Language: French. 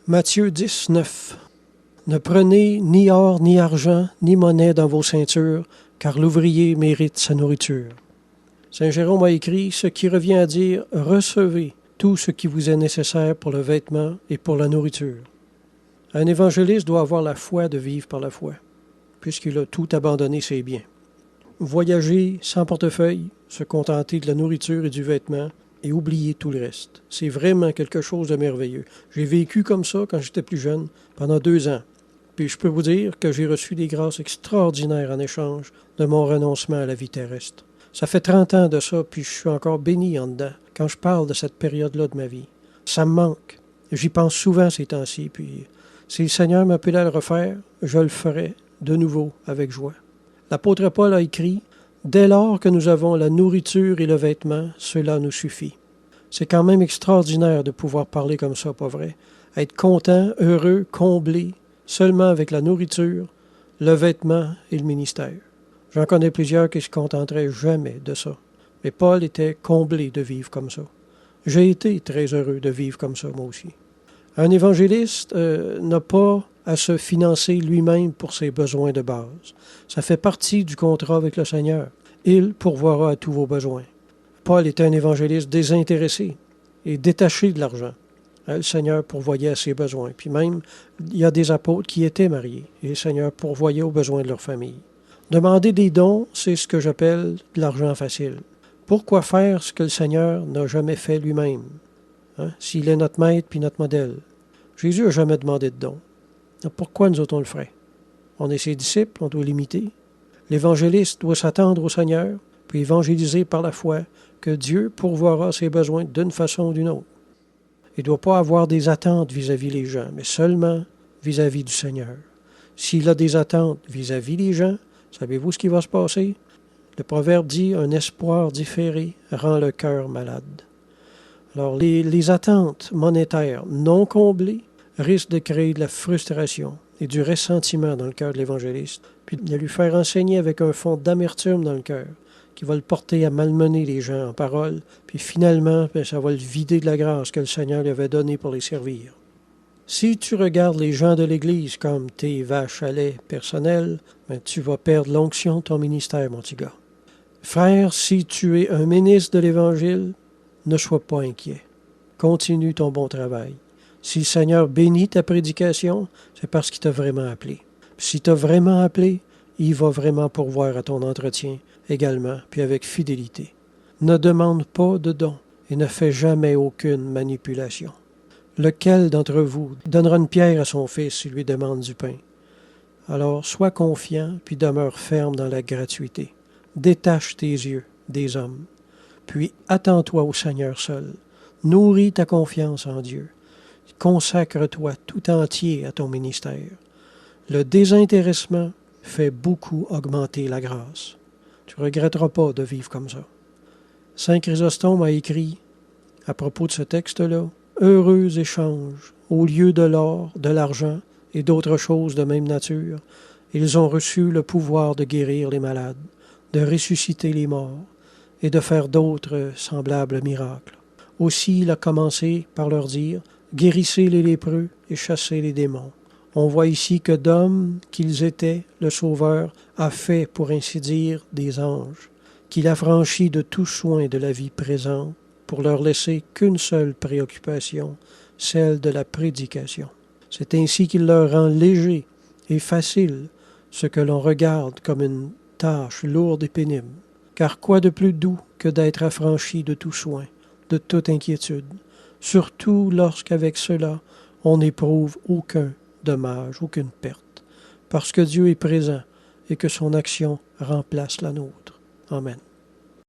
Matthieu 10, 9. Ne prenez ni or, ni argent, ni monnaie dans vos ceintures, car l'ouvrier mérite sa nourriture. Saint Jérôme a écrit ce qui revient à dire « Recevez tout ce qui vous est nécessaire pour le vêtement et pour la nourriture ». Un évangéliste doit avoir la foi de vivre par la foi, puisqu'il a tout abandonné ses biens. Voyager sans portefeuille, se contenter de la nourriture et du vêtement, et oublier tout le reste. C'est vraiment quelque chose de merveilleux. J'ai vécu comme ça quand j'étais plus jeune, pendant 2 ans. Puis je peux vous dire que j'ai reçu des grâces extraordinaires en échange de mon renoncement à la vie terrestre. Ça fait 30 ans de ça, puis je suis encore béni en dedans quand je parle de cette période-là de ma vie. Ça me manque. J'y pense souvent ces temps-ci, puis si le Seigneur m'appelait à le refaire, je le ferai de nouveau avec joie. L'apôtre Paul a écrit « Dès lors que nous avons la nourriture et le vêtement, cela nous suffit. » C'est quand même extraordinaire de pouvoir parler comme ça, pas vrai? Être content, heureux, comblé, seulement avec la nourriture, le vêtement et le ministère. J'en connais plusieurs qui ne se contenteraient jamais de ça. Mais Paul était comblé de vivre comme ça. J'ai été très heureux de vivre comme ça, moi aussi. Un évangéliste n'a pas à se financer lui-même pour ses besoins de base. Ça fait partie du contrat avec le Seigneur. Il pourvoira à tous vos besoins. Paul était un évangéliste désintéressé et détaché de l'argent. Le Seigneur pourvoyait à ses besoins. Puis même, il y a des apôtres qui étaient mariés et le Seigneur pourvoyait aux besoins de leur famille. Demander des dons, c'est ce que j'appelle de l'argent facile. Pourquoi faire ce que le Seigneur n'a jamais fait lui-même? S'il est notre maître puis notre modèle. Jésus n'a jamais demandé de dons. Pourquoi nous autres on le ferait? On est ses disciples, on doit l'imiter. L'évangéliste doit s'attendre au Seigneur, puis évangéliser par la foi que Dieu pourvoira ses besoins d'une façon ou d'une autre. Il ne doit pas avoir des attentes vis-à-vis les gens, mais seulement vis-à-vis du Seigneur. S'il a des attentes vis-à-vis les gens, savez-vous ce qui va se passer? Le proverbe dit « Un espoir différé rend le cœur malade ». Alors, les attentes monétaires non comblées risquent de créer de la frustration et du ressentiment dans le cœur de l'évangéliste, puis de lui faire enseigner avec un fond d'amertume dans le cœur, qui va le porter à malmener les gens en parole, puis finalement, ça va le vider de la grâce que le Seigneur lui avait donnée pour les servir. Si tu regardes les gens de l'Église comme tes vaches à lait personnelles, tu vas perdre l'onction de ton ministère, mon petit gars. Frère, si tu es un ministre de l'Évangile, ne sois pas inquiet. Continue ton bon travail. Si le Seigneur bénit ta prédication, c'est parce qu'il t'a vraiment appelé. Puis s'il t'a vraiment appelé, il va vraiment pourvoir à ton entretien également, puis avec fidélité. Ne demande pas de dons et ne fais jamais aucune manipulation. Lequel d'entre vous donnera une pierre à son fils s'il lui demande du pain? Alors sois confiant, puis demeure ferme dans la gratuité. Détache tes yeux des hommes, puis attends-toi au Seigneur seul. Nourris ta confiance en Dieu. Consacre-toi tout entier à ton ministère. Le désintéressement fait beaucoup augmenter la grâce. Tu ne regretteras pas de vivre comme ça. Saint Chrysostome a écrit, à propos de ce texte-là, « Heureux échange, au lieu de l'or, de l'argent et d'autres choses de même nature, ils ont reçu le pouvoir de guérir les malades, de ressusciter les morts et de faire d'autres semblables miracles. Aussi, il a commencé par leur dire « Guérissez les lépreux et chassez les démons ». On voit ici que d'hommes qu'ils étaient, le Sauveur a fait, pour ainsi dire, des anges, qu'il a franchi de tout soin de la vie présente pour leur laisser qu'une seule préoccupation, celle de la prédication. C'est ainsi qu'il leur rend léger et facile ce que l'on regarde comme une tâche lourde et pénible. Car quoi de plus doux que d'être affranchi de tout soin, de toute inquiétude, surtout lorsqu'avec cela on n'éprouve aucun dommage, aucune perte, parce que Dieu est présent et que son action remplace la nôtre. Amen.